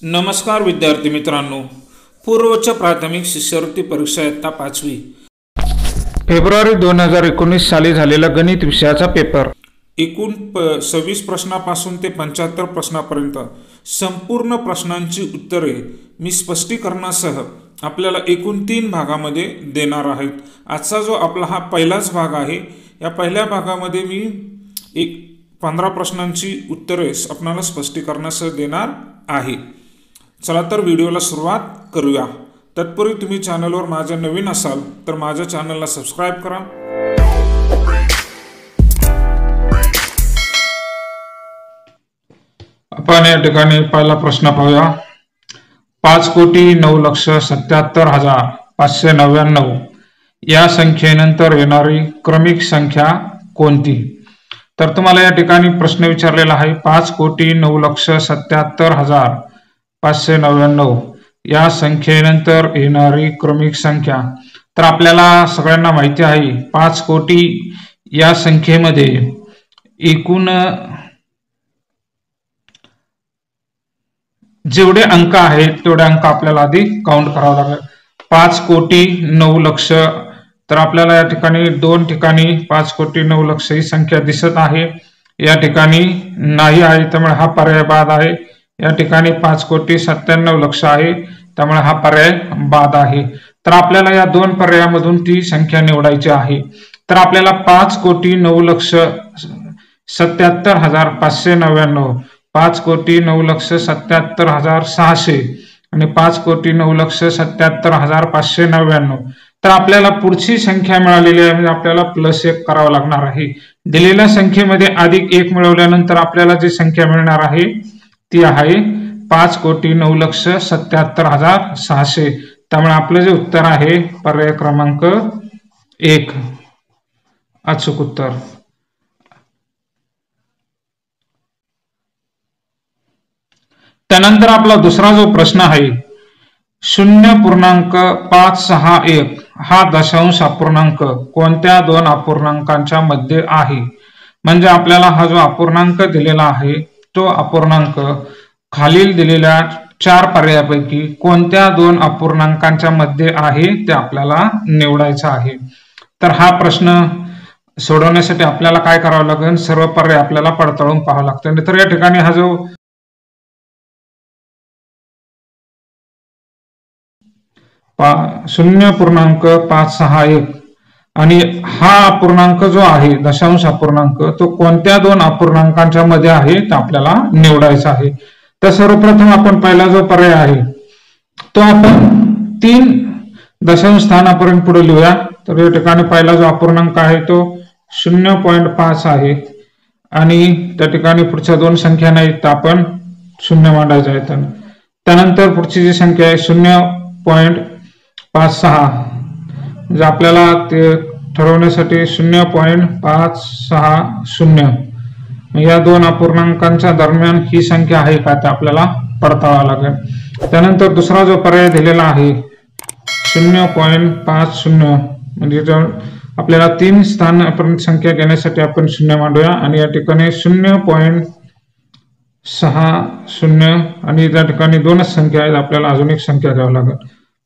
नमस्कार विद्यार्थी मित्रांनो, पूर्वोच्च प्राथमिक शिष्यवृत्ती परीक्षा इयत्ता 5वी फेब्रुवारी 2019 साली झालेला गणित विषयाचा पेपर। एकूण 26 प्रश्नापासून ते 75 प्रश्नापर्यंत संपूर्ण प्रश्नांची उत्तरे मी स्पष्टीकरणासह आपल्याला एकूण 3 भागामध्ये देणार आहेत। आजचा जो आपला हा पहिलाच भाग आहे, या पहिल्या भागामध्ये मी 15 प्रश्नांची उत्तरे आपल्याला स्पष्टीकरणासह देणार आहे। चला तर व्हिडिओला सुरुवात करूया। तत्पूर्वी तुम्ही चॅनलवर माझ्या नवीन असाल तर माझ्या चॅनलला सबस्क्राइब करा। आपण या ठिकाणी पहिला प्रश्न पाहूया। 5,09,77,599 या संख्येनंतर येणारी क्रमिक संख्या कोणती? तर तुम्हाला या ठिकाणी प्रश्न विचारलेला आहे 5,09,77,599 या संख्येनंतर येणारी क्रमिक संख्या। तर आपल्याला सगळ्यांना माहिती आहे 5 कोटी या संख्येमध्ये एकूण जेवढे अंक आहेत तेवढे अंक आपल्याला आधी काउंट करावे लागेल। 5,09,00,000 तर आपल्याला या ठिकाणी 2 ठिकाणी 5,09,00,000 ही संख्या दिसत आहे, या ठिकाणी नाही आहे त्यामुळे हा पर्याय बाद आहे। या ठिकाणी 5,97,00,000 आहे त्यामुळे हा पर्याय बाद आहे। तर आपल्याला या 2 पर्यायामधून ती संख्या निवडायची आहे। तर आपल्याला 5,09,77,599 5,09,77,600 आणि 5,09,77,599 तर आपल्याला पुढची संख्या मिळालेली आहे, म्हणजे आपल्याला +1 करावं लागणार आहे। दिलेल्या संख्येमध्ये +1 मिळवल्यानंतर आपल्याला जी संख्या मिळणार आहे ती आहे 5,09,77,600। त्यामुळे आपलं जे उत्तर आहे पर्याय क्रमांक 1 अचूक उत्तर। त्यानंतर आपला दुसरा जो प्रश्न आहे 0.561 हा दशांश अपूर्णांक कोणत्या 2 अपूर्णांकांच्या मध्ये आहे? म्हणजे आपल्याला हा जो अपूर्णांक दिलेला आहे तो अपूर्णांक खालील दिलेल्या 4 पर्यायापैकी कोणत्या 2 अपूर्णांकांच्या मध्ये आहे ते आपल्याला निवडायचं आहे। तर हा प्रश्न सोडवण्यासाठी आपल्याला काय करावं लागेल, सर्व पर्याय आपल्याला पडताळून पाहावं लागतं। तर या ठिकाणी हा जो 0.561 आणि हा अपूर्णांक जो आहे दशांश अपूर्णांक तो कोणत्या 2 अपूर्णांकांच्या मध्ये आहे ते आपल्याला निवडायचा आहे। तर सर्वप्रथम आपण पहिला जो पर्याय आहे तो आपण 3 दशांश स्थानापर्यंत पुढे लिहूया। तर या ठिकाणी पहिला जो अपूर्णांक आहे तो 0.5 आहे आणि त्या ठिकाणी पुढच्या 2 संख्या नाहीत तर आपण 0 मांडायचा आहे। त्यानंतर पुढची जी संख्या आहे 0.56 म्हणजे आपल्याला ते ठरवण्यासाठी 0.560 या 2 अपूर्णांकांच्या दरम्यान ही संख्या आहे का ते आपल्याला पडताळावं लागेल। त्यानंतर दुसरा जो पर्याय दिलेला आहे 0.50 म्हणजे आपल्याला 3 स्थानापर्यंत संख्या घेण्यासाठी आपण 0 मांडूया आणि या ठिकाणी 0.60 आणि त्या ठिकाणी 2च संख्या आहेत, आपल्याला अजून एक संख्या घ्यावी लागेल।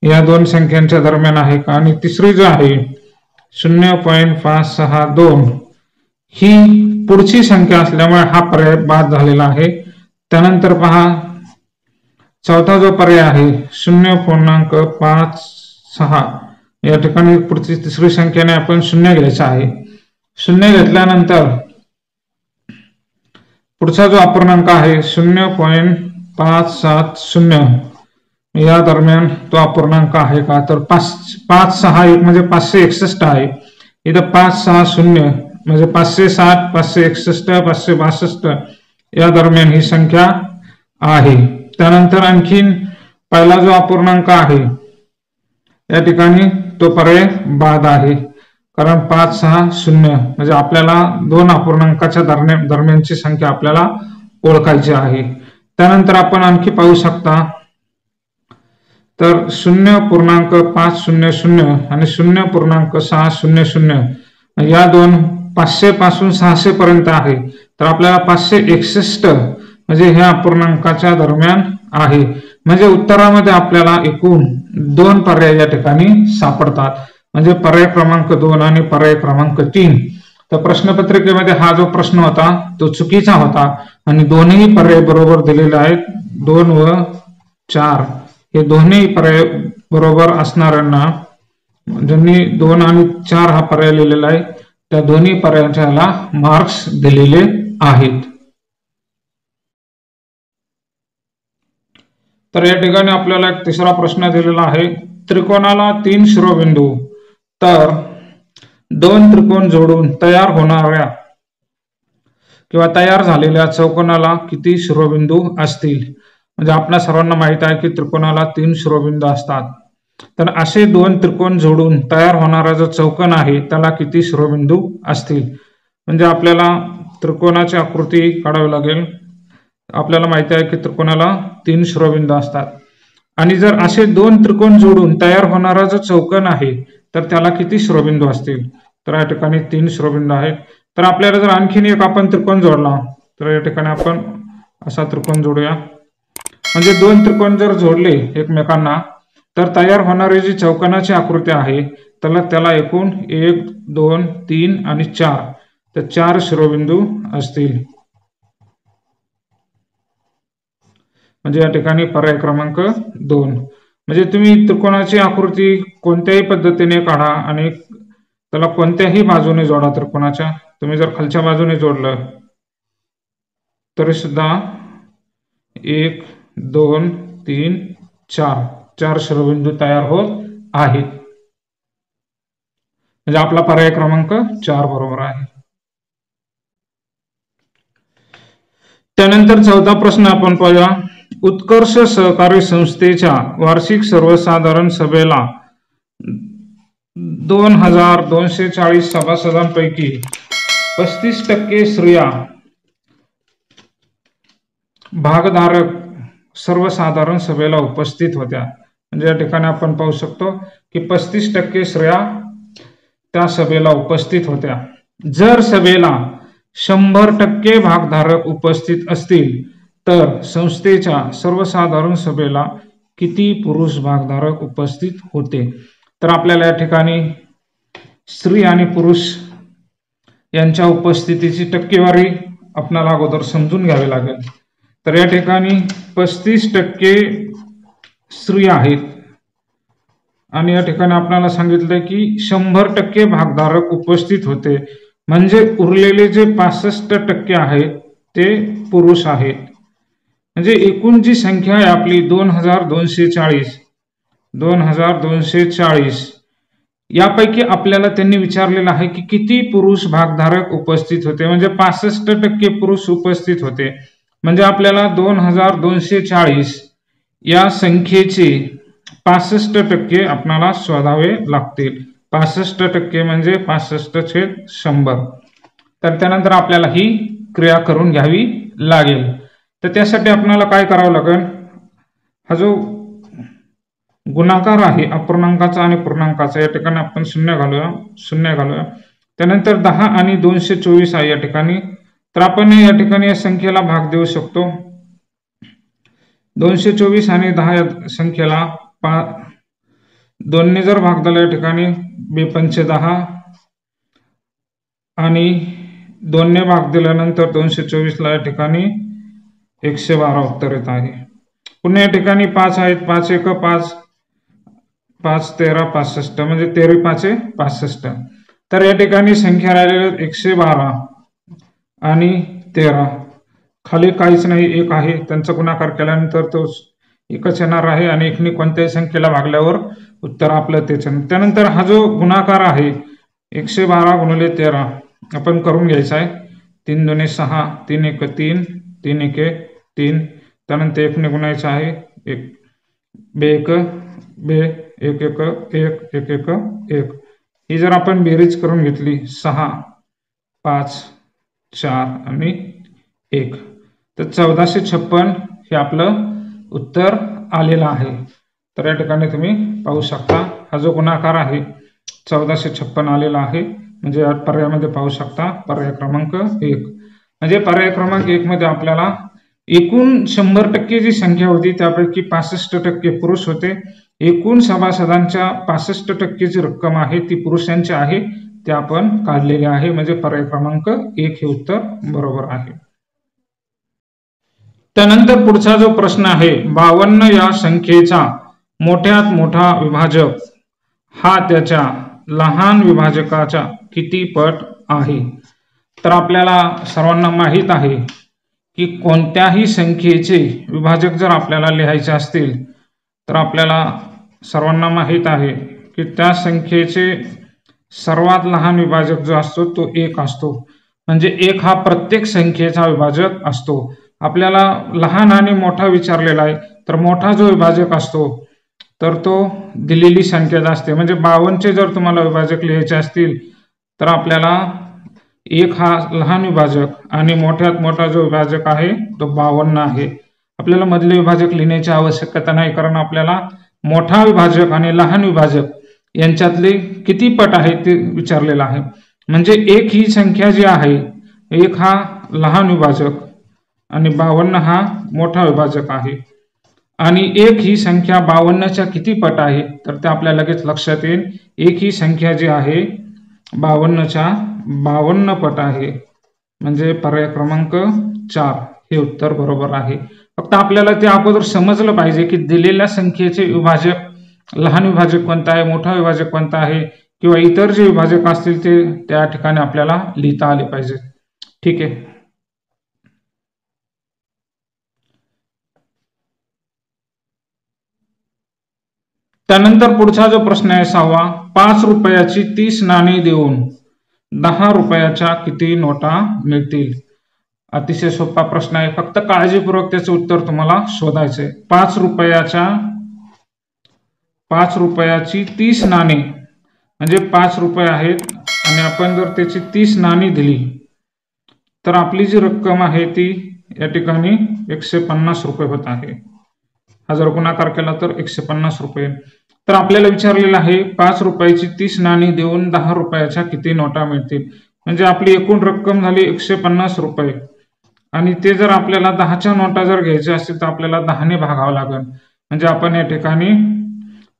या 2 संख्यांच्या दरम्यान आहे का? आणि तिसरी जो आहे 0.562 ही पुढची संख्या असल्यामुळे हा पर्याय बाद झालेला आहे। त्यानंतर पहा चौथा जो पर्याय आहे 0.56 या ठिकाणी पुढची तिसरी संख्याने आपण 0 घ्यायचा आहे। 0 घेतल्यानंतर पुढचा जो अपूर्णांक आहे 0.570 या दरम्यान तो अपूर्णांक आहे का? तर 561 म्हणजे 561 आहे, इथं 560 म्हणजे 560 561 562 या दरम्यान ही संख्या आहे। त्यानंतर आणखीन पहिला जो अपूर्णांक आहे या ठिकाणी तो पर्याय बाद आहे, कारण 560 म्हणजे आपल्याला 2 अपूर्णांकाच्या दरम्यानची संख्या आपल्याला ओळखायची आहे। त्यानंतर आपण आणखी पाहू शकता तर 0.500 आणि 0.600 या 2 500 पासून 600 पर्यंत आहे। तर आपल्याला 561 म्हणजे ह्या अपूर्णांकाच्या दरम्यान आहे. म्हणजे उत्तरामध्ये आपल्याला एकूण 2 पर्याय या ठिकाणी सापडतात. म्हणजे पर्याय क्रमांक 2 आणि पर्याय क्रमांक 3. तर प्रश्नपत्रिकेमध्ये हा जो प्रश्न होता तो चुकीचा होता आणि दोन्ही पर्याय बरोबर दिलेले आहेत. 2 व 4 हे दोन्ही पर्याय बरोबर असणाऱ्यांना, ज्यांनी 2 आणि 4 हा पर्याय लिहिलेला आहे, त्या दोन्ही पर्यायाला मार्क्स दिलेले आहेत. तर या ठिकाणी आपल्याला एक तिसरा प्रश्न दिलेला आहे. त्रिकोणाला 3 शिरोबिंदू तर 2 त्रिकोण जोडून तयार होणाऱ्या किंवा तयार झालेल्या चौकोनाला किती शिरोबिंदू असतील? म्हणजे आपल्या सर्वांना माहित आहे की त्रिकोणाला 3 शिरोबिंदू असतात. तर असे 2 त्रिकोण जोडून तयार होणारा जो चौकोन आहे त्याला किती शिरोबिंदू असतील? म्हणजे आपल्याला त्रिकोणाची आकृती काढावी लागेल. आपल्याला माहिती आहे की त्रिकोणाला 3 शिरोबिंदू असतात आणि जर असे 2 त्रिकोण जोडून तयार होणारा जो चौकोन आहे तर त्याला किती शिरोबिंदू असतील? तर या ठिकाणी 3 शिरोबिंदू आहेत. तर आपल्याला जर आणखीन एक आपण त्रिकोण जोडला तर या ठिकाणी आपण असा त्रिकोण जोडूया. म्हणजे 2 त्रिकोण जर जोडले एकमेकांना तर तयार होणारी जी चौकोनाची आकृती आहे त्याला एकूण 1, 2, 3 आणि 4 तर 4 शिरोबिंदू असतील. म्हणजे या ठिकाणी पर्याय क्रमांक 2. म्हणजे तुम्ही त्रिकोणाची आकृती कोणत्याही पद्धतीने काढा आणि त्याला कोणत्याही बाजूने जोडा. त्रिकोणाच्या तुम्ही जर खालच्या बाजूने जोडलं तरी सुद्धा 1, 2, 3, 4 शिरोबिंदू तयार होत आहेत. म्हणजे आपला पर्याय क्रमांक 4 बरोबर आहे. त्यानंतर 4था प्रश्न आपण पाहूया. उत्कर्ष सहकारी संस्थेच्या वार्षिक सर्वसाधारण सभेला 2240 सभासदांपैकी 35% स्त्रिया भागधारक सर्वसाधारण सभेला उपस्थित होत्या. म्हणजे या ठिकाणी आपण पाहू शकतो की 35% स्त्रिया त्या सभेला उपस्थित होत्या. जर सभेला 100% भागधारक उपस्थित असतील तर संस्थेच्या सर्वसाधारण सभेला किती पुरुष भागधारक उपस्थित होते? तर आपल्याला या ठिकाणी स्त्री आणि पुरुष यांच्या उपस्थितीची टक्केवारी आपल्याला अगोदर समजून घ्यावी लागेल. तर या ठिकाणी 35% स्त्री आहेत आणि या ठिकाणी आपल्याला सांगितलं की 100% भागधारक उपस्थित होते. म्हणजे उरलेले जे 65% आहेत ते पुरुष आहेत. म्हणजे एकूण जी संख्या आहे आपली 2240 यापैकी आपल्याला त्यांनी विचारलेलं आहे की किती पुरुष भागधारक उपस्थित होते. म्हणजे 65% पुरुष उपस्थित होते. म्हणजे आपल्याला 2240 या संख्येचे 65% आपल्याला शोधावे लागतील. 65% म्हणजे 65/100. तर त्यानंतर आपल्याला ही क्रिया करून घ्यावी लागेल. तर त्यासाठी आपल्याला काय करावं लागेल? हा जो गुणाकार आहे अपूर्णांकाचा आणि पूर्णांकाचा या ठिकाणी आपण शून्य घालूया. त्यानंतर 10 आणि 224 आहे या ठिकाणी. तर आपण या ठिकाणी या संख्येला भाग देऊ शकतो. 224 आणि 10 या संख्येला 2 ने जर भाग दिला या ठिकाणी 2×5=10 आणि 2 ने भाग दिल्यानंतर 224 ला या ठिकाणी 112 उत्तर येत आहे. पुन्हा या ठिकाणी 5 आहेत. 5×1=5, 5×13 65 म्हणजे 13×5=65. तर या ठिकाणी संख्या राहिलेल्या 112 आणि 13. खाली काहीच नाही, 1 आहे. त्यांचा गुणाकार केल्यानंतर तो एकच येणार आहे आणि 1 ने कोणत्याही संख्येला भागल्यावर उत्तर आपलं तेच येणार. त्यानंतर हा जो गुणाकार आहे 112 × 13 आपण करून घ्यायचा आहे. 3×2 = 6, 3×1 = 3, 3×1 = 3. त्यानंतर 1 ने गुणायचं आहे. 2×1 = 2, 1×1 = 1, 1×1 = 1. ही जर आपण बेरीज करून घेतली 6, 5, 4 आणि 1 तर 1456 हे आपलं उत्तर आलेलं आहे. तर या ठिकाणी तुम्ही पाहू शकता हा जो गुणाकार आहे 1456 आलेला आहे. म्हणजे या पर्यायामध्ये पाहू शकता पर्याय क्रमांक 1. म्हणजे पर्याय क्रमांक 1 मध्ये आपल्याला एकूण 100% जी संख्या होती त्यापैकी 65% पुरुष होते. एकूण सभासदांच्या 65% जी रक्कम आहे ती पुरुषांची आहे, ते आपण काढलेले आहे. म्हणजे पर्याय क्रमांक 1 हे उत्तर बरोबर आहे. त्यानंतर पुढचा जो प्रश्न आहे, 52 या संख्येचा मोठ्यात मोठा विभाजक हा त्याच्या लहान विभाजकाच्या किती पट आहे? तर आपल्याला सर्वांना माहीत आहे की कोणत्याही संख्येचे विभाजक जर आपल्याला लिहायचे असतील तर आपल्याला सर्वांना माहीत आहे की त्या संख्येचे सर्वात लहान विभाजक जो असतो तो 1 असतो. म्हणजे 1 हा प्रत्येक संख्येचा विभाजक असतो. आपल्याला लहान आणि मोठा विचारलेला आहे, तर मोठा जो विभाजक असतो तर तो दिलेली संख्या असते. म्हणजे 52चे जर तुम्हाला विभाजक लिहायचे असतील तर आपल्याला 1 हा लहान विभाजक आणि मोठ्यात मोठा जो विभाजक आहे तो 52 आहे. आपल्याला मधले विभाजक लिहिण्याची आवश्यकता नाही, कारण आपल्याला मोठा विभाजक आणि लहान विभाजक यांच्यातले किती पट आहे ते विचारलेलं आहे. म्हणजे 1 ही संख्या जी आहे, 1 हा लहान विभाजक आणि 52 हा मोठा विभाजक आहे. आणि 1 ही संख्या 52च्या किती पट आहे तर ते आपल्याला लगेच लक्षात येईल. 1 ही संख्या जी आहे 52च्या 52 पट आहे. म्हणजे पर्याय क्रमांक 4 हे उत्तर बरोबर आहे. फक्त आपल्याला ते अगोदर समजलं पाहिजे की दिलेल्या संख्येचे विभाजक लहान विभाजक कोणता आहे, मोठा विभाजक कोणता आहे, किंवा इतर जे विभाजक असतील ते त्या ठिकाणी आपल्याला लिहिता आले पाहिजे. ठीक आहे. त्यानंतर पुढचा जो प्रश्न आहे 6वा, 5 रुपयाची 30 नाणी देऊन 10 रुपयाच्या किती नोटा मिळतील? अतिशय सोपा प्रश्न आहे. फक्त काळजीपूर्वक त्याचं उत्तर तुम्हाला शोधायचंय. 5 रुपयाची 30 नाणी म्हणजे 5 रुपये आहेत आणि आपण जर त्याची 30 नाणी दिली तर आपली जी रक्कम आहे ती या ठिकाणी 150 रुपये होत आहे. हा जर गुणाकार केला तर 150 रुपये. तर आपल्याला विचारलेलं आहे 5 रुपयाची 30 नाणी देऊन 10 रुपयाच्या किती नोटा मिळतील? म्हणजे आपली एकूण रक्कम झाली 150 रुपये आणि ते जर आपल्याला 10च्या नोटा जर घ्यायच्या असतील तर आपल्याला 10ने भागावं लागेल. म्हणजे आपण या ठिकाणी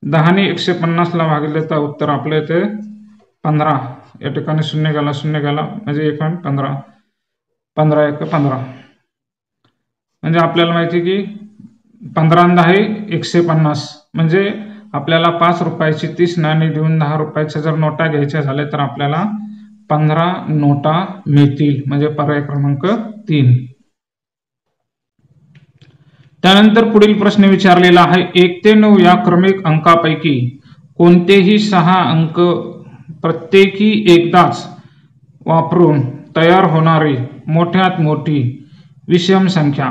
10ने 150 ला भागले तर उत्तर आपलं येते 15. या ठिकाणी शून्य गेला म्हणजे 1 आणि 15, 15 1 15. म्हणजे आपल्याला माहिती की 15 आहे 150. म्हणजे आपल्याला 5 रुपयाची 30 नाणी देऊन 10 रुपयाच्या जर नोटा घ्यायच्या झाल्या तर आपल्याला 15 नोटा मिळतील. म्हणजे पर्याय क्रमांक 3. त्यानंतर पुढील प्रश्न विचारलेला आहे 1 ते 9 या क्रमिक अंकापैकी कोणतेही 6 अंक प्रत्येकी एकदाच वापरून तयार होणारी मोठ्यात मोठी विषम संख्या.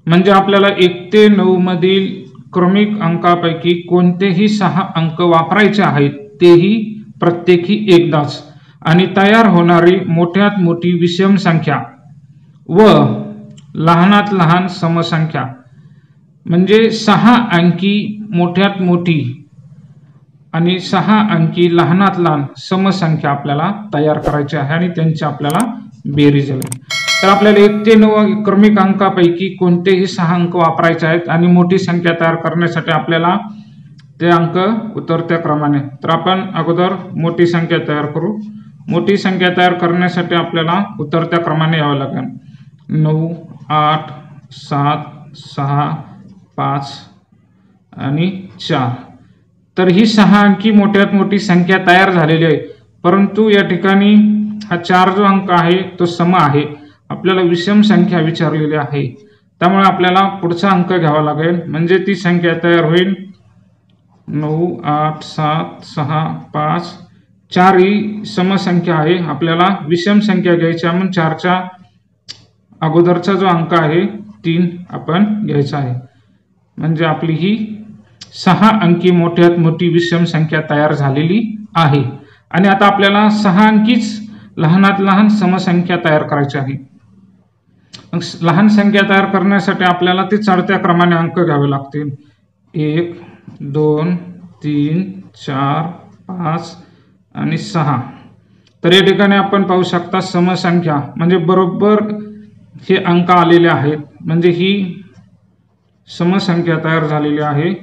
म्हणजे आपल्याला 1 ते 9 मधील क्रमिक अंकापैकी कोणतेही 6 अंक वापरायचे आहेत, तेही प्रत्येकी एकदाच, आणि तयार होणारी मोठ्यात मोठी विषम संख्या व लहानात लहान समसंख्या. म्हणजे 6 अंकी मोठ्यात मोठी आणि 6 अंकी लहानात लहान समसंख्या आपल्याला तयार करायची आहे आणि त्यांची आपल्याला बेरीज झाली. तर आपल्याला 1 ते 9 क्रमिक अंकापैकी कोणतेही 6 अंक वापरायचे आहेत आणि मोठी संख्या तयार करण्यासाठी आपल्याला ते अंक उतरत्या क्रमाने. तर आपण अगोदर मोठी संख्या तयार करू. मोठी संख्या तयार करण्यासाठी आपल्याला उतरत्या क्रमाने यावं लागेल. 9 8 7 6 5 आणि 4. तर ही 6 अंकी मोठ्यात मोठी संख्या तयार झालेली आहे, परंतु या ठिकाणी हा 4 जो अंक आहे तो सम आहे. आपल्याला विषम संख्या विचारलेली आहे, त्यामुळे आपल्याला पुढचा अंक घ्यावा लागेल. म्हणजे ती संख्या तयार होईल 9 8 7 6 5. 4 ही समसंख्या आहे. आपल्याला विषम संख्या घ्यायची आहे, म्हणून 4च्या अगोदरचा जो अंक आहे 3 आपण घ्यायचा आहे. म्हणजे आपली ही 6 अंकी मोठ्यात मोठी विषम संख्या तयार झालेली आहे. आणि आता आपल्याला 6 अंकीच लहानात लहान समसंख्या तयार करायची आहे. लहान संख्या तयार करण्यासाठी आपल्याला ते चढत्या क्रमाने अंक घ्यावे लागतील. 1 2 3 4 5 आणि 6. तर या ठिकाणी आपण पाहू शकता समसंख्या म्हणजे बरोबर हे अंक आलेले आहेत. म्हणजे ही समसंख्या तयार झालेली आहे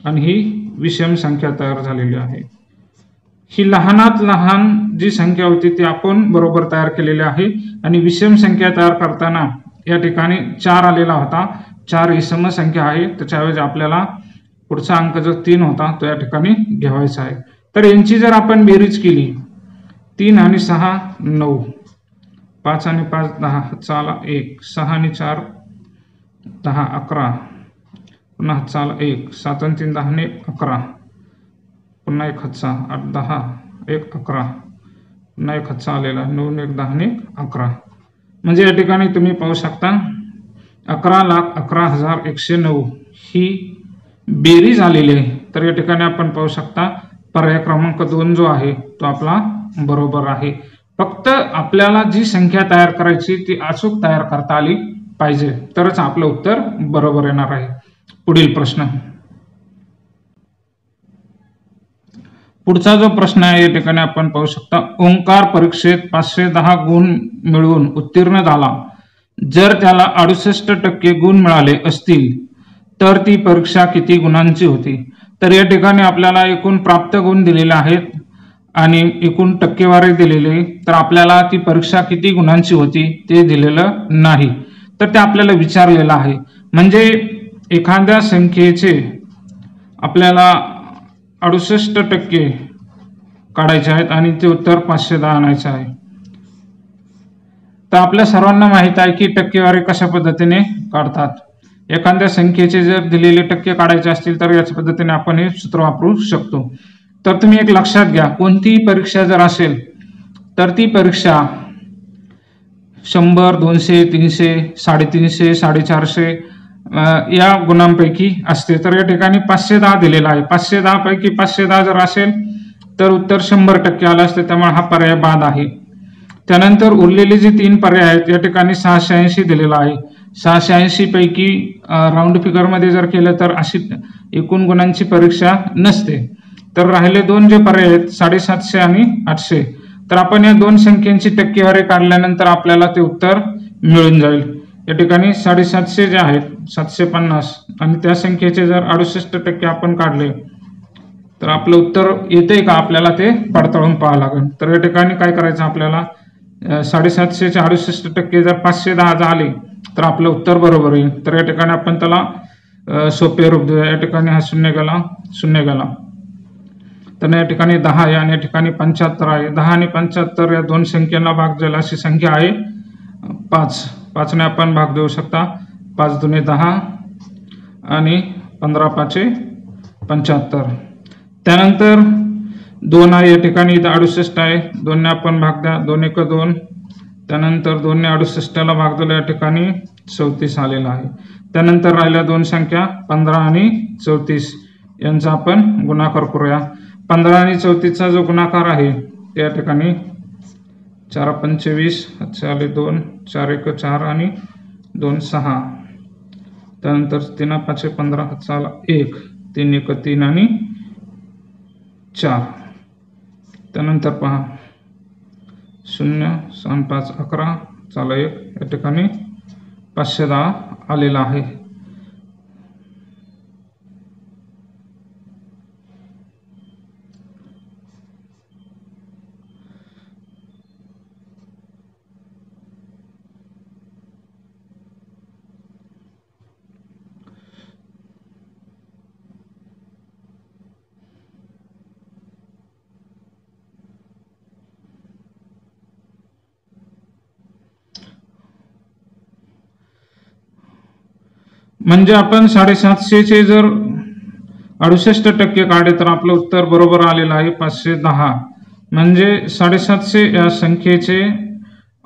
आणि ही विषम संख्या तयार झालेली आहे. ही लहानात लहान जी संख्या होती ती आपण बरोबर तयार केलेली आहे आणि विषम संख्या तयार करताना या ठिकाणी 4 आलेला होता. 4 ही समसंख्या आहे, त्याच्याऐवजी आपल्याला पुढचा अंक जो 3 होता तो या ठिकाणी घ्यावायचा आहे. तर यांची जर आपण बेरीज केली 3 आणि 6 9, 5 आणि 5 10, चाला 1, 6 आणि 4 10 11, पुन्हा चाला 1, 7 आणि 3 10 ने 11, पुन्हा 1 हातचा 8 10 1 11, पुन्हा 1 हातचा आलेला 9 1 10 ने 11. म्हणजे या ठिकाणी तुम्ही पाहू शकता 11,11,109 ही बेरीज आलेली आहे. तर या ठिकाणी आपण पाहू शकता पर्याय क्रमांक 2 जो आहे तो आपला बरोबर आहे. फक्त आपल्याला जी संख्या तयार करायची ती अचूक तयार करता आली पाहिजे, तरच आपलं उत्तर बरोबर येणार आहे. पुढील प्रश्न. पुढचा जो प्रश्न आहे या ठिकाणी आपण पाहू शकता ओंकार परीक्षेत 510 गुण मिळवून उत्तीर्ण झाला. जर त्याला 68% गुण मिळाले असतील तर ती परीक्षा किती गुणांची होती? तर या ठिकाणी आपल्याला एकूण प्राप्त गुण दिलेले आहेत आणि एकूण टक्केवारी दिलेली, तर आपल्याला ती परीक्षा किती गुणांची होती ते दिलेलं नाही. तर ते आपल्याला विचारलेलं आहे. म्हणजे एखाद्या संख्येचे आपल्याला 68% काढायचे आहेत आणि ते उत्तर 510 आणायचं आहे. तर आपल्या सर्वांना माहित आहे की टक्केवारी कशा पद्धतीने काढतात. एखाद्या संख्येचे जर दिलेले टक्के काढायचे असतील तर याच पद्धतीने आपण हे सूत्र वापरू शकतो. तर तुम्ही एक लक्षात घ्या, कोणतीही परीक्षा जर असेल तर ती परीक्षा 100 200 300 350 450 या गुणांपैकी असते. तर या ठिकाणी 510 दिलेला आहे. 510 पैकी 510 जर असेल तर उत्तर 100% आलं असते, त्यामुळे हा पर्याय बाद आहे. त्यानंतर उरलेले जे 3 पर्याय आहेत या ठिकाणी 680 दिलेला आहे. 680 पैकी राऊंड फिगर मध्ये जर केलं तर अशी एकूण गुणांची परीक्षा नसते. तर राहिले 2 जे पर्याय आहेत 750 आणि 800, तर आपण या 2 संख्यांची टक्केवारी काढल्यानंतर आपल्याला ते उत्तर मिळून जाईल. या ठिकाणी 750 जे आहेत 750 आणि त्या संख्येचे जर 68% आपण काढले तर आपलं उत्तर येते का आपल्याला ते पडताळून पाहावं लागेल. तर या ठिकाणी काय करायचं आपल्याला 750 चे 68% जर 510 झाले तर आपलं उत्तर बरोबर येईल. तर या ठिकाणी आपण त्याला सोपे रूप देऊया. या ठिकाणी हा 0 गेला 0 गेला, तर या ठिकाणी 10 आहे आणि या ठिकाणी 75 आहे. 10 आणि 75 या 2 संख्यांना भाग जाईल अशी संख्या आहे 5. 5 ने आपण भाग देऊ शकता. 5 दुने 10 आणि 15 5 75. त्यानंतर 2 आहे, या ठिकाणी 68 आहे. 2 ने आपण भाग द्या, 2 1 2. त्यानंतर 2 ने 68 ला भाग दिला, या ठिकाणी 34 आलेला आहे. त्यानंतर राहिल्या 2 संख्या 15 आणि 34 यांचा आपण गुणाकार करूया. 15 आणि 34 चा जो गुणाकार आहे त्या ठिकाणी 4 25 आले 2, 4 1 4 आणि 2 6. त्यानंतर 3 5 15 आला 1, 3 1 3 आणि 4. त्यानंतर पहा 0 6 5 11 चाला 1, या ठिकाणी 510 आलेला आहे. म्हणजे आपण 750 चे जर 68% काढले तर आपलं उत्तर बरोबर आलेलं आहे 510. म्हणजे 750 या संख्येचे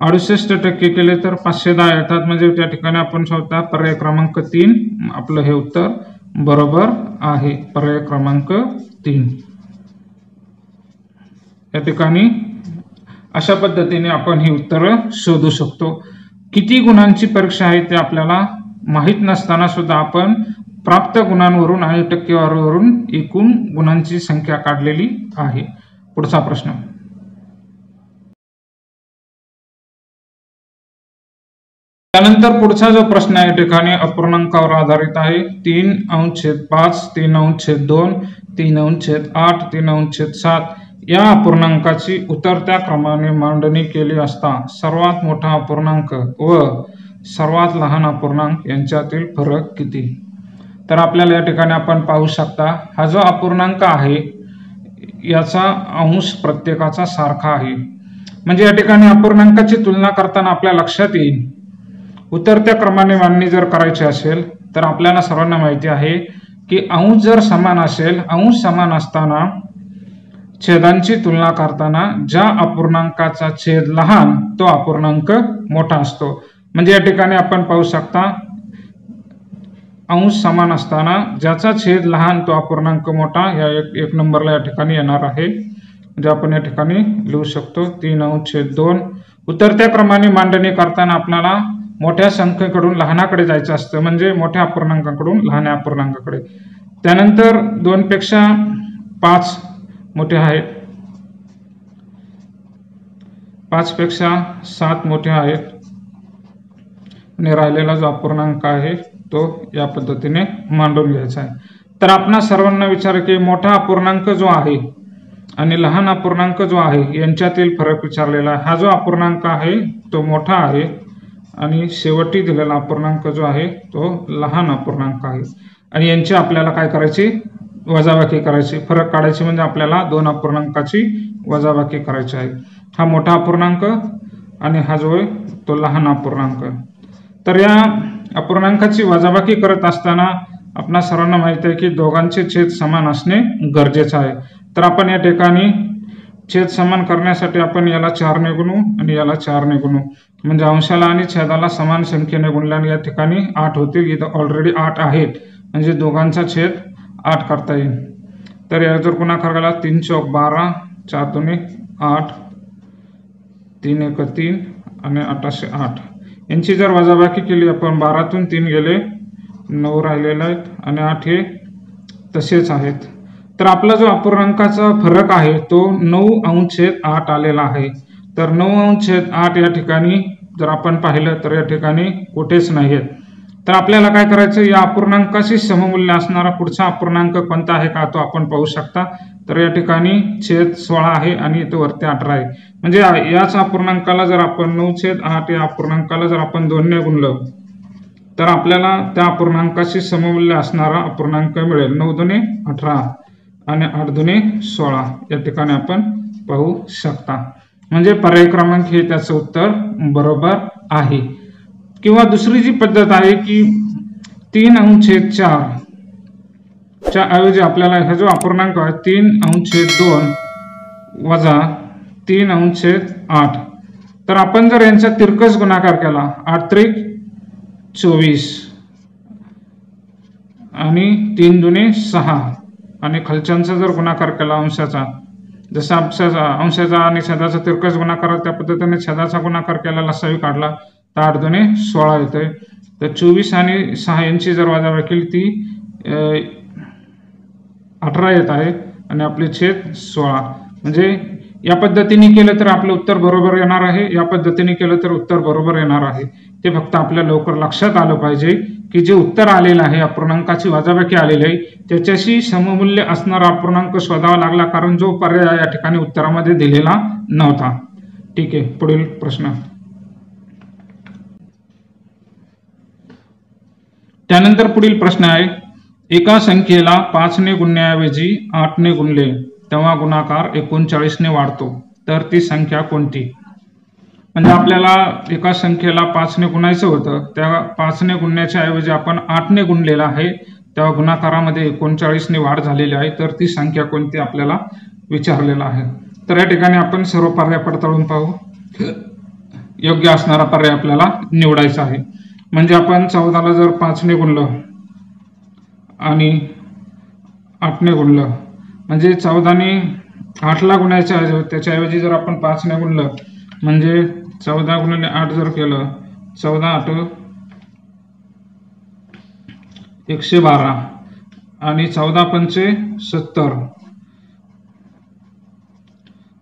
68% केले तर 510 येतात. म्हणजे त्या ठिकाणी आपण शोधता पर्याय क्रमांक 3 आपलं हे उत्तर बरोबर आहे. पर्याय क्रमांक 3 या ठिकाणी अशा पद्धतीने आपण ही उत्तरं शोधू शकतो. किती गुणांची परीक्षा आहे ते आपल्याला माहित नसताना सुद्धा आपण प्राप्त गुणांवरून आणि टक्केवारीवरून एकूण गुणांची संख्या काढलेली आहे. पुढचा प्रश्न. त्यानंतर पुढचा जो प्रश्न आहे ठिकाणी अपूर्णांकावर आधारित आहे. 3/5, 3/2, 3/8, 3/7 या अपूर्णांकाची उतरत्या क्रमाने मांडणी केली असता सर्वात मोठा अपूर्णांक व सर्वात लहान अपूर्णांक यांच्यातील फरक किती? तर आपल्याला या ठिकाणी आपण पाहू शकता, हा जो अपूर्णांक आहे याचा अंश प्रत्येकाचा सारखा आहे. म्हणजे या ठिकाणी अपूर्णांकाची तुलना करताना आपल्या लक्षात येईल, उतरत्या क्रमाने मांडणी जर करायची असेल तर आपल्याला सर्वांना माहिती आहे की अंश जर समान असेल, अंश समान असताना छेदांची तुलना करताना ज्या अपूर्णांकाचा छेद लहान तो अपूर्णांक मोठा असतो. म्हणजे या ठिकाणी आपण पाहू शकता, अंश समान असताना ज्याचा छेद लहान तो अपूर्णांक मोठा या एक नंबरला या ठिकाणी येणार आहे. म्हणजे आपण या ठिकाणी लिहू शकतो 3/2. उतरत्या क्रमाने मांडणी करताना आपल्याला मोठ्या संख्येकडून लहानाकडे जायचं असतं, म्हणजे मोठ्या अपूर्णांकाकडून लहान अपूर्णांकाकडे. त्यानंतर 2 पेक्षा 5 मोठे आहेत, 5 पेक्षा 7 मोठे आहेत आणि राहिलेला जो अपूर्णांक आहे तो या पद्धतीने मांडून घ्यायचा आहे. तर आपणा सर्वांना विचार की मोठा अपूर्णांक जो आहे आणि लहान अपूर्णांक जो आहे यांच्यातील फरक विचारलेला आहे. हा जो अपूर्णांक आहे तो मोठा आहे आणि शेवटी दिलेला अपूर्णांक जो आहे तो लहान अपूर्णांक आहे. आणि यांची आपल्याला काय करायची? वजाबाकी करायची. फरक काढायची म्हणजे आपल्याला 2 अपूर्णांकाची वजाबाकी करायची आहे. हा मोठा अपूर्णांक आणि हा जो आहे तो लहान अपूर्णांक. तर या अपूर्णांकाची वजाबाकी करत असताना आपणा सर्वांना माहिती आहे की दोघांचे छेद समान असणे गरजेचे आहे. तर आपण या ठिकाणी छेद समान करण्यासाठी आपण याला 4 ने गुणू आणि याला 4 ने गुणू, म्हणजे अंशाला आणि छेदाला समान संख्येने गुणल्याने या ठिकाणी 8 होतील. इथं ऑलरेडी 8 आहेत, म्हणजे दोघांचा छेद 8 करता येईल. तर या जर गुणाकार केला 3 चौक 12, 4 दुणे 8, 3 एक 3 आणि 8 8. यांची जर वजाबाकी केली आपण 12तून 3 गेले 9 राहिलेले आहेत आणि 8 हे तसेच आहेत. तर आपला जो अपूर्णांकाचा फरक आहे तो 9/8 आलेला आहे. तर 9/8 या ठिकाणी जर आपण पाहिलं तर या ठिकाणी कुठेच नाहीत. तर आपल्याला काय करायचं, या अपूर्णांकाशी सममूल्य असणारा पुढचा अपूर्णांक कोणता आहे का तो आपण पाहू शकता. तर या ठिकाणी छेद 16 आहे आणि इथं वरती 18 आहे. म्हणजे याच अपूर्णांकाला जर आपण 9/8 या अपूर्णांकाला जर आपण 2 ने गुणलं तर आपल्याला त्या अपूर्णांकाशी सममूल्य असणारा अपूर्णांक मिळेल. 9 दुणे 18 आणि 8 दुणे 16 या ठिकाणी आपण पाहू शकता. म्हणजे पर्याय क्रमांक हे त्याचं उत्तर बरोबर आहे. किंवा दुसरी जी पद्धत आहे की 3/4 च्या ऐवजी आपल्याला हा जो अपूर्णांक आहे 3/2 वजा 3/8, तर आपण जर यांचा तिरकस गुणाकार केला 8 त्रिक 24 आणि 3 दुणे 6 आणि खालच्यांचा जर गुणाकार केला अंशाचा, जसा अंशाचा आणि छेदाचा तिरकस गुणाकार त्या पद्धतीने छेदाचा गुणाकार केला, लसावी काढला तर 8 दुणे 16 येते. तर 24 आणि 6 यांची जर वजाबाकी केली ती 18 येत आहे आणि आपले छेद 16. म्हणजे या पद्धतीने केलं तर आपलं उत्तर बरोबर येणार आहे, या पद्धतीने केलं तर उत्तर बरोबर येणार आहे. ते फक्त आपल्या लवकर लक्षात आलं पाहिजे की जे उत्तर आलेलं आहे अपूर्णांकाची वजाबाकी आलेली आहे त्याच्याशी सममूल्य असणारा अपूर्णांक शोधावा लागला, कारण जो पर्याय या ठिकाणी उत्तरामध्ये दिलेला नव्हता. ठीक आहे, पुढील प्रश्न. त्यानंतर पुढील प्रश्न आहे, एका संख्येला 5 ने गुणण्याऐवजी 8 ने गुणले तेव्हा गुणाकार 39 ने वाढतो, तर ती संख्या कोणती? म्हणजे आपल्याला एका संख्येला 5 ने गुणायचं होतं, त्या 5 ने गुणण्याच्या ऐवजी आपण 8 ने गुणलेला आहे, तेव्हा गुणाकारामध्ये 39 ने वाढ झालेली आहे, तर ती संख्या कोणती आपल्याला विचारलेला आहे. तर या ठिकाणी आपण सर्व पर्याय पडताळून पाहू. योग्य असणारा पर्याय आपल्याला निवडायचा आहे. म्हणजे आपण 14ला जर 5 ने गुणलं आणि 8 ने गुणलं, म्हणजे 14ने 8ला गुणायच्या त्याच्याऐवजी जर आपण 5 ने गुणलं म्हणजे 14 गुणिले 8 जर केलं 14 8 112 आणि 14 पंचे 70,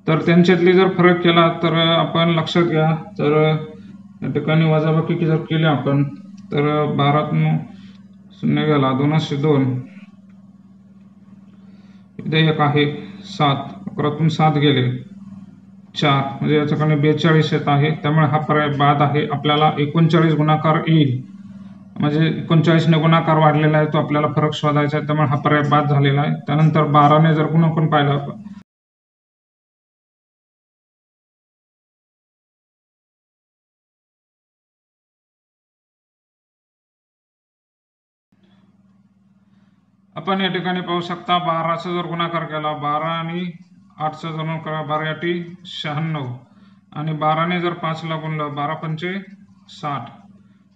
तर त्यांच्यातली जर फरक केला तर आपण लक्षात घ्या तर या ठिकाणी वजाबाकी जर केली आपण तर 12तून 0 गेला 202, इथे 1 आहे 7, 11तून 7 गेले 4, म्हणजे या ठिकाणी 42 येत आहे. त्यामुळे हा पर्याय बाद आहे. आपल्याला 39 गुणाकार येईल, म्हणजे 39 ने गुणाकार वाढलेला आहे, तो आपल्याला फरक शोधायचा आहे. त्यामुळे हा पर्याय बाद झालेला आहे. त्यानंतर 12 ने जर गुणाकार पाहिला आपण या ठिकाणी पाहू शकता 12चा जर गुणाकार केला, 12 आणि 8चा जर गुणाकार 12 8 96, आणि 12 ने जर 5 ला गुणलं 12 पंचे 60,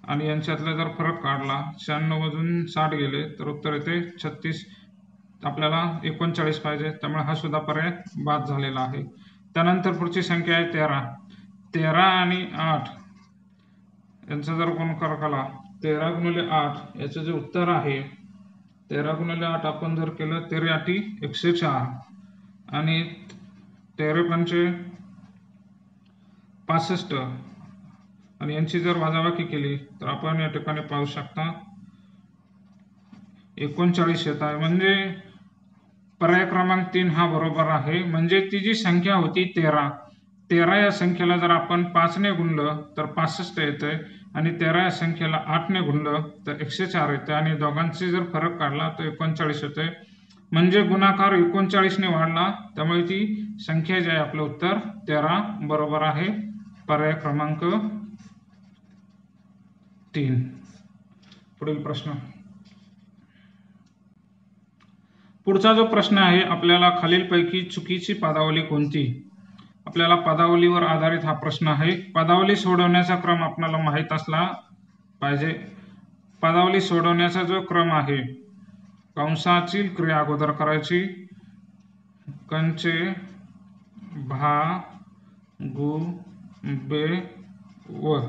आणि यांच्यातला जर फरक काढला 96 मधून 60 गेले तर उत्तर येते 36. आपल्याला 39 पाहिजे, त्यामुळे हा सुद्धा पर्याय बाद झालेला आहे. त्यानंतर पुढची संख्या आहे 13. 13 आणि 8 यांचा जर गुणाकार केला 13 गुणिले 8 याचं जे उत्तर आहे 13 गुणिले 8 आपण जर केलं 13 8 104, आणि 13 पंचे 65, आणि यांची जर वजाबाकी केली तर आपण या ठिकाणी पाहू शकता 39 येत आहे. म्हणजे पर्याय क्रमांक 3 हा बरोबर आहे. म्हणजे ती जी संख्या होती 13 या संख्येला जर आपण 5 ने गुणलं तर 65 येते, आणि 13 या संख्येला 8 ने गुणलं तर 104 येते, आणि दोघांचे जर फरक काढला तर 39 येते. म्हणजे गुणाकार 39 ने वाढला, त्यामुळे ती संख्या जी आहे आपलं उत्तर 13 बरोबर आहे. पर्याय क्रमांक 3. पुढील प्रश्न. पुढचा जो प्रश्न आहे आपल्याला खालीलपैकी चुकीची पदावली कोणती. आपल्याला पदावलीवर आधारित हा प्रश्न आहे. पदावली सोडवण्याचा क्रम आपल्याला माहीत असला पाहिजे. पदावली सोडवण्याचा जो क्रम आहे, कंसाची क्रिया अगोदर करायची, कंचे भा गु बे व,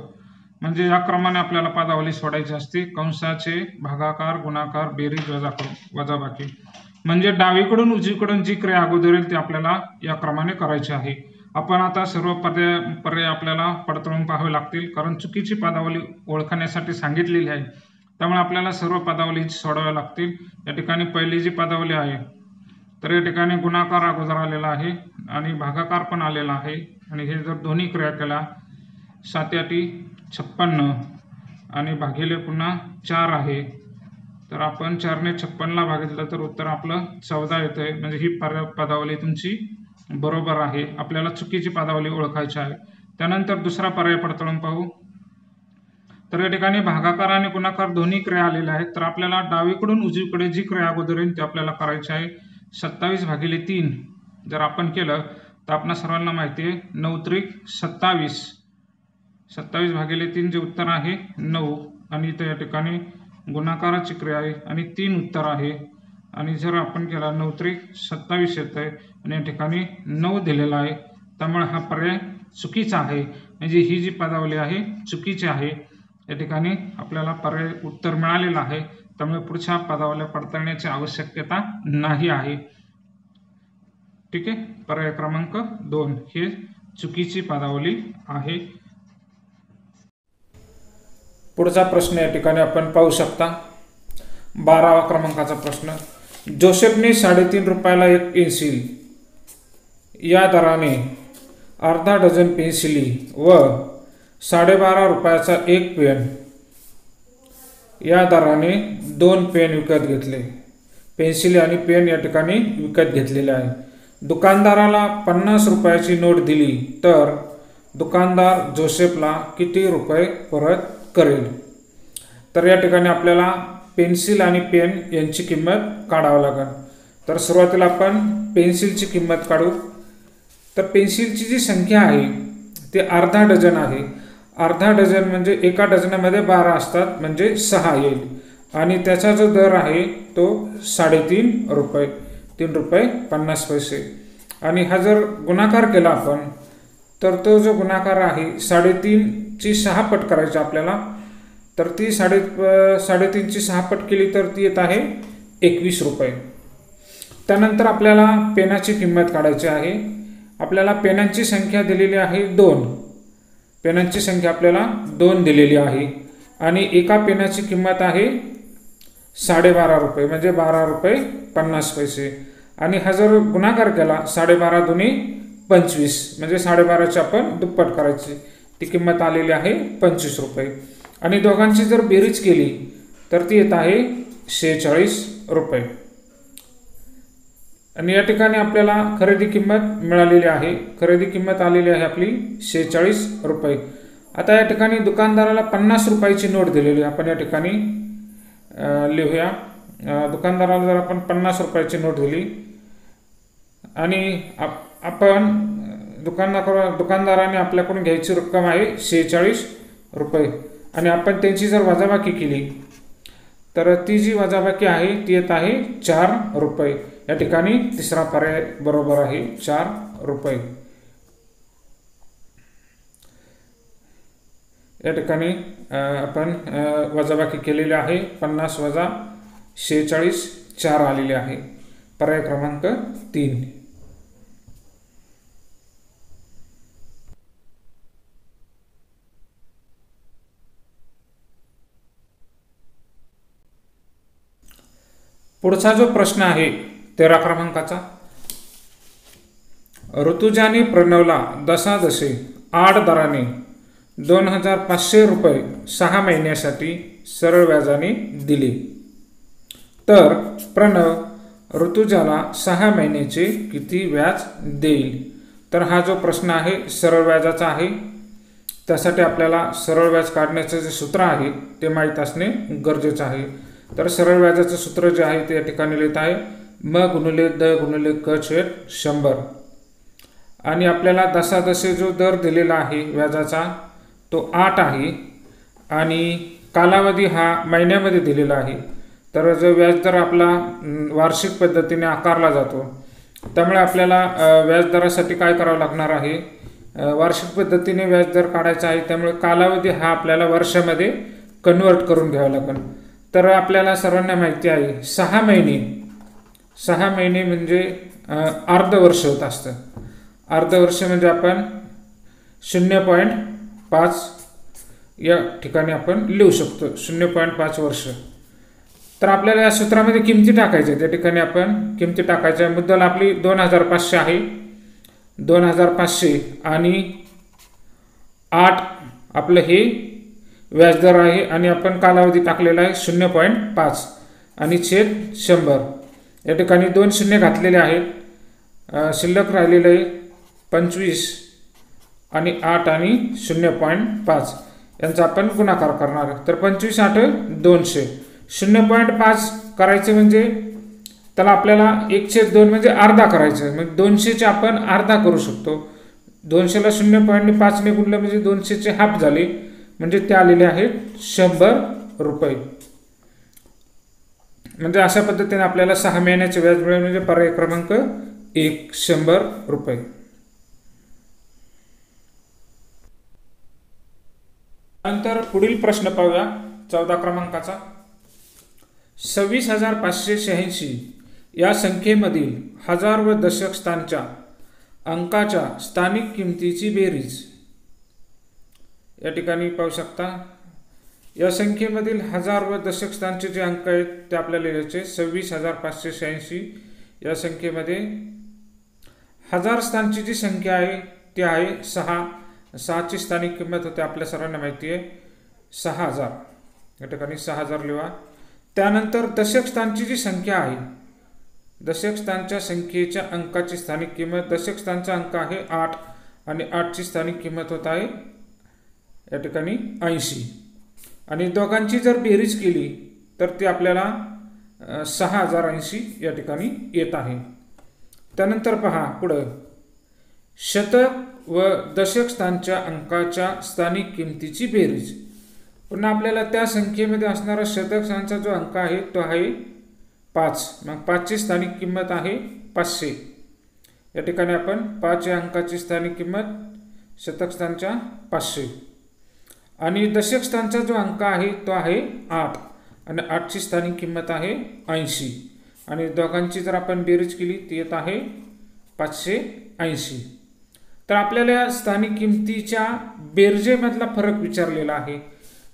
म्हणजे या क्रमाने आपल्याला पदावली सोडायची असते. कंसाचे भागाकार, गुणाकार, बेरीज, वजाबाकी, म्हणजे डावीकडून उजवीकडून जी क्रिया अगोदर येईल ती आपल्याला या क्रमाने करायची आहे. आपण आता सर्व पर्याय आपल्याला पडताळून पाहावे लागतील, कारण चुकीची पदावली ओळखण्यासाठी सांगितलेली आहे. त्यामुळे आपल्याला सर्व पदावली सोडवाव्या लागतील. या ठिकाणी पहिली जी पदावली आहे तर या ठिकाणी गुणाकार अगोदर आलेला आहे आणि भागाकार पण आलेला आहे, आणि हे जर दोन्ही क्रिया केल्या 7 8 56 आणि भागिले पुन्हा 4 आहे, तर आपण 4 ने 56 ला भागितलं तर उत्तर आपलं 14 येते. म्हणजे ही पदावली तुमची बरोबर आहे. आपल्याला चुकीची पदावली ओळखायची आहे. त्यानंतर दुसरा पर्याय पडताळून पाहू. तर या ठिकाणी भागाकार आणि गुणाकार दोन्ही क्रिया आलेल्या आहेत, तर आपल्याला डावीकडून उजवीकडे जी क्रिया अगोदर येईल ती आपल्याला करायची आहे. 27 भागिले 3 जर आपण केलं तर आपल्या सर्वांना माहिती आहे 9 त्रिक 27, 27 भागिले 3 जे उत्तर आहे 9, आणि इथे या ठिकाणी गुणाकाराची क्रिया आहे आणि 3 उत्तर आहे, आणि जर आपण केला 9 त्रिक 27 येत आहे, आणि या ठिकाणी 9 दिलेला आहे. त्यामुळे हा पर्याय चुकीचा आहे. म्हणजे ही जी पदावली आहे चुकीची आहे. या ठिकाणी आपल्याला पर्याय उत्तर मिळालेलं आहे, त्यामुळे पुढच्या पदावल्या पडताळण्याची आवश्यकता नाही आहे. ठीक आहे. पर्याय क्रमांक 2 हे चुकीची पदावली आहे. पुढचा प्रश्न या ठिकाणी आपण पाहू शकता 12वा क्रमांकाचा प्रश्न. जोसेफने 3.5 रुपयाला एक पेन्सिल या दराने अर्धा डझन पेन्सिली व 12.5 रुपयाचा एक पेन या दराने 2 पेन विकत घेतले. पेन्सिली आणि पेन या ठिकाणी विकत घेतलेले आहे. दुकानदाराला 50 रुपयाची नोट दिली तर दुकानदार जोसेफला किती रुपये परत करेल. तर या ठिकाणी आपल्याला पेन्सिल आणि पेन यांची किंमत काढावी लागेल. तर सुरुवातीला आपण पेन्सिलची किंमत काढू. तर पेन्सिलची जी संख्या आहे ती अर्धा डझन आहे. अर्धा डझन म्हणजे एका डझनामध्ये 12 असतात, म्हणजे 6 येईल, आणि त्याचा जो दर आहे तो 3.5 रुपये, 3 रुपये 50 पैसे. आणि हा जर गुणाकार केला आपण तर तो जो गुणाकार आहे 3.5ची 6 पट करायची आपल्याला. तर ती 3.5ची 6 पट केली तर ती येत आहे 21 रुपये. त्यानंतर आपल्याला पेनाची किंमत काढायची आहे. आपल्याला पेनांची संख्या दिलेली आहे 2. पेनांची संख्या आपल्याला 2 दिलेली आहे आणि एका पेनाची किंमत आहे 12.5 रुपये, म्हणजे 12 रुपये 50 पैसे. आणि हा जर गुणाकार केला 12.5 दुनी 25, म्हणजे 12.5ची आपण दुप्पट करायची, ती किंमत आलेली आहे 25 रुपये. आणि दोघांची जर बेरीज केली तर ती येत आहे 46 रुपये. आणि या ठिकाणी आपल्याला खरेदी किंमत मिळालेली आहे. खरेदी किंमत आलेली आहे आपली 46 रुपये. आता या ठिकाणी दुकानदाराला 50 रुपयाची नोट दिलेली आहे. आपण या ठिकाणी लिहूया. दुकानदाराला जर आपण 50 रुपयाची नोट दिली आणि आपण दुकानदाराने आपल्याकडून घ्यायची रक्कम आहे 46 रुपये आणि आपण त्यांची जर वजाबाकी केली तर ती जी वजाबाकी आहे ती येत आहे 4 रुपये. या ठिकाणी तिसरा पर्याय बरोबर आहे, 4 रुपये. या ठिकाणी आपण वजाबाकी केलेली आहे. 50 वजा 46, 4 आलेले आहे. पर्याय क्रमांक 3. पुढचा जो प्रश्न आहे 13 क्रमांकाचा, ऋतुजाने प्रणवला दशादशे 8 दराने 2500 रुपये 6 महिन्यासाठी सरळ व्याजाने दिले, तर प्रणव ऋतुजाला 6 महिन्याचे किती व्याज देईल? तर हा जो प्रश्न आहे सरळ व्याजाचा आहे. त्यासाठी आपल्याला सरळ व्याज काढण्याचे जे सूत्र आहे ते माहीत असणे गरजेचं आहे. तर सरळ व्याजाचं सूत्र जे आहे ते या ठिकाणी लिहित आहे म गुणिले द गुणिले क छेद 100. आणि आपल्याला दशादशे जो दर दिलेला आहे व्याजाचा तो 8 आहे आणि कालावधी हा महिन्यामध्ये दिलेला आहे. तर जो व्याजदर आपला वार्षिक पद्धतीने आकारला जातो, त्यामुळे आपल्याला व्याजदरासाठी काय करावं लागणार आहे, वार्षिक पद्धतीने व्याजदर काढायचा आहे. त्यामुळे कालावधी हा आपल्याला वर्षामध्ये कन्वर्ट करून घ्यावा लागेल. तर आपल्याला सर्वांना माहिती आहे 6 महिने म्हणजे अर्धवर्ष होत असतं. अर्धवर्ष म्हणजे आपण 0.5 या ठिकाणी आपण लिहू शकतो, 0.5 वर्ष. तर आपल्याला या सूत्रामध्ये किमती टाकायच्या, त्या ठिकाणी आपण किमती टाकायच्या. मुद्दल आपली 2500 आहे, 2500 आणि 8 आपलं हे व्याजदर आहे आणि आपण कालावधी टाकलेला आहे 0.5 आणि छेद 100. या ठिकाणी 2 शून्य घातलेले आहेत. शिल्लक राहिलेले आहे 25 आणि 8 आणि 0.5 यांचा आपण गुणाकार करणार आहे. तर 25 8 200. 0.5 करायचे म्हणजे त्याला आपल्याला 1/2 म्हणजे अर्धा करायचं. मग 200चे आपण अर्धा करू शकतो. 200ला 0.5 ने गुणलं म्हणजे 200चे हाफ झाले, म्हणजे ते आलेले आहेत 100 रुपये. म्हणजे अशा पद्धतीने आपल्याला 6 महिन्याचे व्याज मिळेल, म्हणजे पर्याय क्रमांक 1 100 रुपये. नंतर पुढील प्रश्न पाहूया 14 क्रमांकाचा. 26,586 या संख्येमधील हजार व दशक स्थानच्या अंकाच्या स्थानिक किमतीची बेरीज. या ठिकाणी पाहू शकता या संख्येमधील हजार व दशक स्थानचे जे अंक आहेत ते आपल्याला लिहायचे. 26,586 या संख्येमध्ये हजार स्थानची जी संख्या आहे ती आहे 6. 6ची स्थानिक किंमत होते आपल्या सर्वांना माहिती आहे 6,000. या ठिकाणी 6,000 लिहा. त्यानंतर दशक स्थानची जी संख्या आहे, दशक स्थानच्या संख्येच्या अंकाची स्थानिक किंमत, दशक स्थानचा अंक आहे 8 आणि 8ची स्थानिक किंमत होत आहे या ठिकाणी 80. आणि दोघांची जर बेरीज केली तर ती आपल्याला 6,080 या ठिकाणी येत आहे. त्यानंतर पहा पुढं शतक व दशक स्थानच्या अंकाच्या स्थानिक किमतीची बेरीज. पुन्हा आपल्याला त्या संख्येमध्ये असणारा शतक स्थानचा जो अंक आहे तो आहे 5. मग 5ची स्थानिक किंमत आहे 500. या ठिकाणी आपण 5 या अंकाची स्थानिक किंमत शतक स्थानच्या 500 आणि दशक स्थानचा जो अंक आहे तो आहे 8 आणि 8ची स्थानिक किंमत आहे 80. आणि दोघांची जर आपण बेरीज केली ती येत आहे 580. तर आपल्याला या स्थानिक किमतीच्या बेरजेमधला फरक विचारलेला आहे.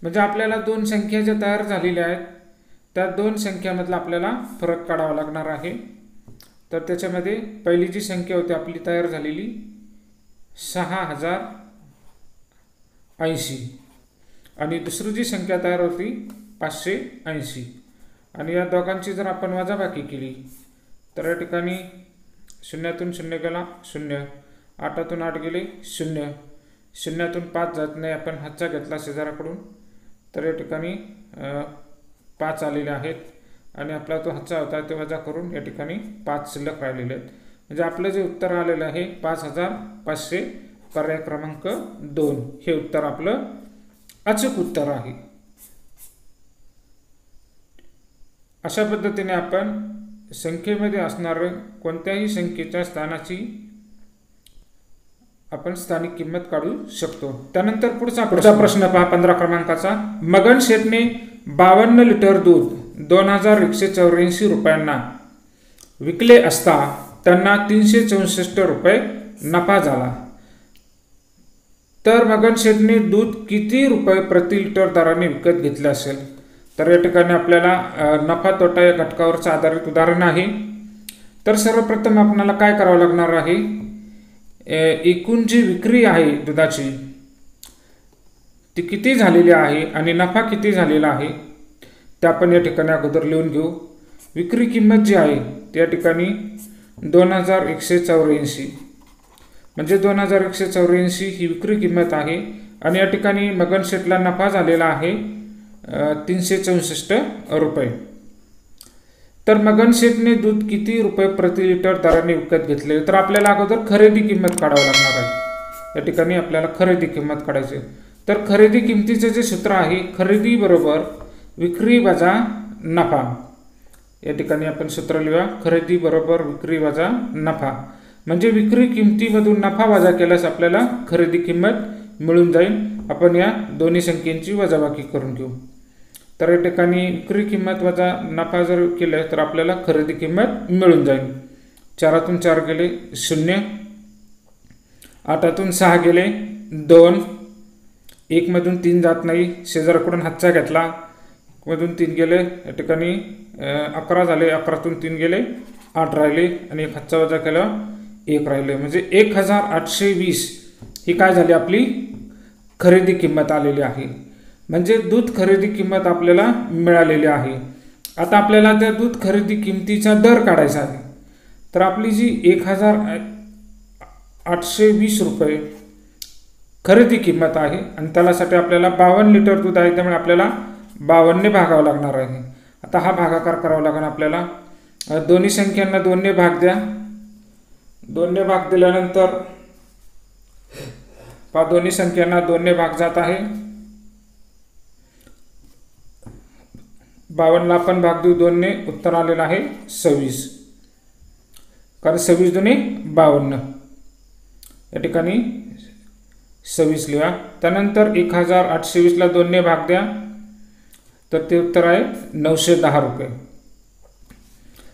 म्हणजे आपल्याला दोन संख्या ज्या तयार झालेल्या आहेत त्या दोन संख्यामधला आपल्याला फरक काढावा लागणार आहे. तर त्याच्यामध्ये पहिली जी संख्या होती आपली तयार झालेली 6080 आणि दुसरी जी संख्या तयार होती 580 आणि या दोघांची जर आपण वजाबाकी केली तर या ठिकाणी शून्यातून शून्य गेला 0, 8तून 8 गेले 0, 0तून 5 जात नाही, आपण हातचा घेतला शेजाराकडून तर या ठिकाणी 5 आलेले आहेत आणि आपला तो हातचा होता ते वजा करून या ठिकाणी 5 शिल्लक राहिलेले आहेत. म्हणजे आपलं जे उत्तर आलेलं आहे 5500, पर्याय क्रमांक 2 हे उत्तर आपलं अचूक उत्तर आहे. अशा पद्धतीने आपण संख्येमध्ये असणाऱ्या कोणत्याही संख्येच्या स्थानाची आपण स्थानिक किंमत काढू शकतो. त्यानंतर पुढचा प्रश्न पहा 15 क्रमांकाचा. मगन शेठने 52 लिटर दूध 2184 रुपयांना विकले असता त्यांना 364 रुपये नफा झाला. तर मगन शेठने दूध किती रुपये प्रति लिटर दराने विकत घेतले असेल? तर या ठिकाणी आपल्याला नफा तोटा या घटकावरच आधारित उदाहरण आहे. तर सर्वप्रथम आपल्याला काय करावं लागणार आहे, एकूण जी विक्री आहे दुधाची ती किती झालेली आहे आणि नफा किती झालेला आहे ते आपण या ठिकाणी अगोदर लिहून घेऊ. विक्री किंमत जी आहे त्या ठिकाणी 2184 म्हणजे 2184 ही विक्री किंमत आहे आणि या ठिकाणी मगन शेठला नफा झालेला आहे 364 रुपये. तर मगन शेठने दूध किती रुपये प्रति लिटर दराने विकत घेतले? तर आपल्याला अगोदर खरेदी किंमत काढावं लागणार आहे. या ठिकाणी आपल्याला खरेदी किंमत काढायची. तर खरेदी किंमतीचे जे सूत्र आहे खरेदी बरोबर विक्री वजा नफा. या ठिकाणी आपण सूत्र लिहूया, खरेदी बरोबर विक्री वजा नफा. म्हणजे विक्री किंमतीमधून नफा वजा केल्यास आपल्याला खरेदी किंमत मिळून जाईल. आपण या दोन्ही संख्येची वजाबाकी करून घेऊ. तर या ठिकाणी विक्री किंमत वजा नफा जर केलं तर आपल्याला खरेदी किंमत मिळून जाईल. 4तून 4 गेले 0, 8तून 6 गेले 2, 1 मधून 3 जात नाही, शेजाराकडून हातचा घेतला, मधून 3 गेले, या ठिकाणी 11 झाले, 11तून 3 गेले 8 राहिले आणि एक हातचा वजा केला 1 राहिले. म्हणजे 1820 ही काय झाली आपली खरेदी किंमत आलेली आहे. म्हणजे दूध खरेदी किंमत आपल्याला मिळालेली आहे. आता आपल्याला त्या दूध खरेदी किंमतीचा दर काढायचा आहे. तर आपली जी 1820 रुपये खरेदी किंमत आहे आणि त्यासाठी आपल्याला 52 लिटर दूध आहे त्यामुळे आपल्याला 52 ने भागावं लागणार आहे. आता हा भागाकार करावा लागेल आपल्याला. दोन्ही संख्यांना 2 ने भाग द्या. 2 ने भाग दिल्यानंतर दोन्ही संख्यांना 2 ने भाग जात आहे. 52 ला आपण भाग देऊ 2 ने, उत्तर आलेलं आहे 26. कारण 26 दुने 52. या ठिकाणी 26 लिहा. त्यानंतर 1820 ला 2 ने भाग द्या तर ते उत्तर आहे 910 रुपये.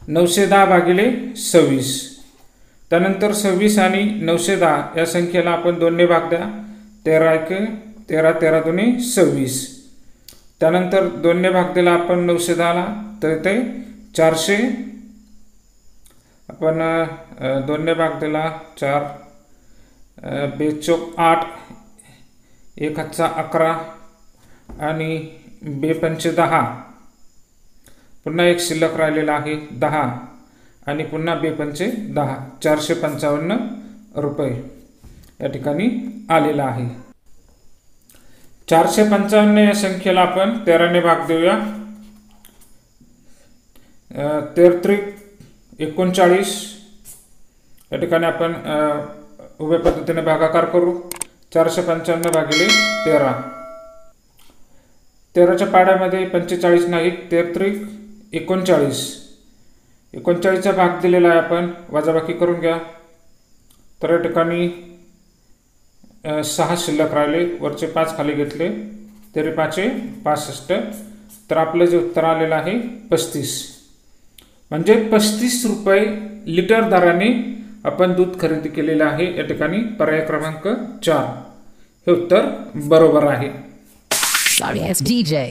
910 भागिले 26. त्यानंतर 26 आणि 910 या संख्येला आपण 2 ने भाग द्या. 13 13 13 दुने 26. त्यानंतर 2 ने भाग दिला आपण 910 ला तर ते 400. आपण 2 ने भाग दिला 4, 2 चौक 8, 1 हातचा 11 आणि 2 पंचे 10. पुन्हा एक शिल्लक राहिलेला आहे 10 आणि पुन्हा 2 पंचे 10. 455 रुपये या ठिकाणी आलेला आहे. 455 या संख्येला आपण 13 ने भाग देऊया. 13 39 या ठिकाणी आपण उभ्या पद्धतीने भागाकार करू. 455 भागिले 13. 13च्या पाड्यामध्ये 45 नाही, 13 39. 39चा भाग दिलेला आहे आपण, वजाबाकी करून घ्या. तर या ठिकाणी 6 शिल्लक राहिले, वरचे 5 खाली घेतले, 13 5 65. तर आपलं जे उत्तर आलेलं आहे 35. म्हणजे 35 रुपये लिटर दराने आपण दूध खरेदी केलेलं आहे। या ठिकाणी पर्याय क्रमांक 4 हे उत्तर बरोबर आहे। Sorry, it's DJ.